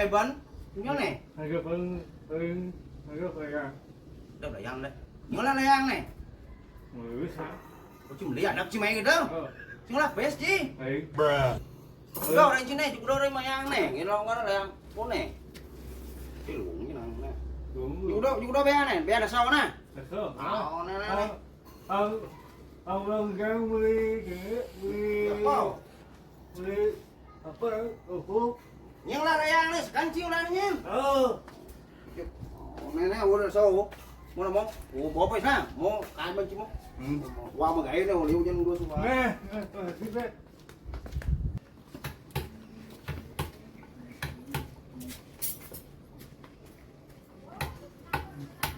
bắn nhớ này Hai cái phân hai cái phải à đâu là ăn đấy nhớ là ăn này mới sáng có chừng lấy đập chứ mày người đâu chúng là best chứ ấy đâu đây chứ này chúng đâu đây mà ăn này cái lo quá là ăn bốn này cái lũ như nào này đúng chúng đâu bé là sau nè thật không này ông cái mười cái mười apa oh nhưng là đây ăn đấy cắn chiêu là nhé này udah sau mau là mau bỏ phải sao mau cái bên chứ mau qua mà gãy đâu liêu chân luôn nè thích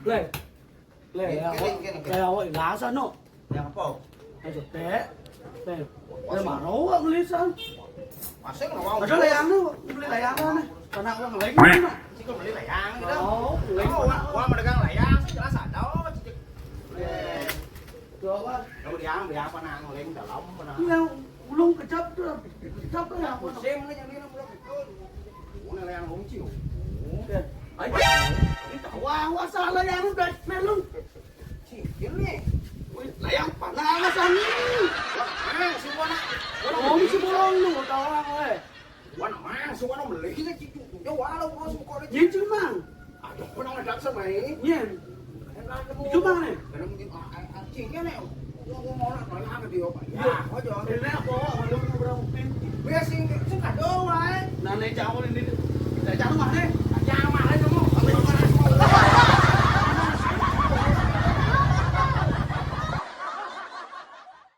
đấy Lệ hội lá sân nọ yang apa hay chụp té đây mà nấu ông lít sân masuk là mau mà cho lấy ăn nữa lấy lại ăn thôi này còn nào còn lấy nữa chỉ có lấy lại ăn đó lấy qua mà đang lại ăn chứ lá sả đó được quá đâu đi ăn con ăn lấy cả lóng con ăn nhưng luôn cái chấp đó là một xem nó chẳng đi nó uống này ăn uống chịu ấy quá xa lấy ăn đây mẹ luôn chỉ kiếm này lấy ăn bản là ăn sân à xung quanh ốm chứ bố luôn một đầu ăn rồi quanh mà xung quanh nó mình lấy cái chứ nó quá đâu có xung quanh dính chứ mang à nó là trắng sao mày nhiên chứ mang này chỉ cái này món là nói ăn cái điều phải có chưa thì lẽ có mà đâu đâu bây giờ xin cả đô vậy là này cháu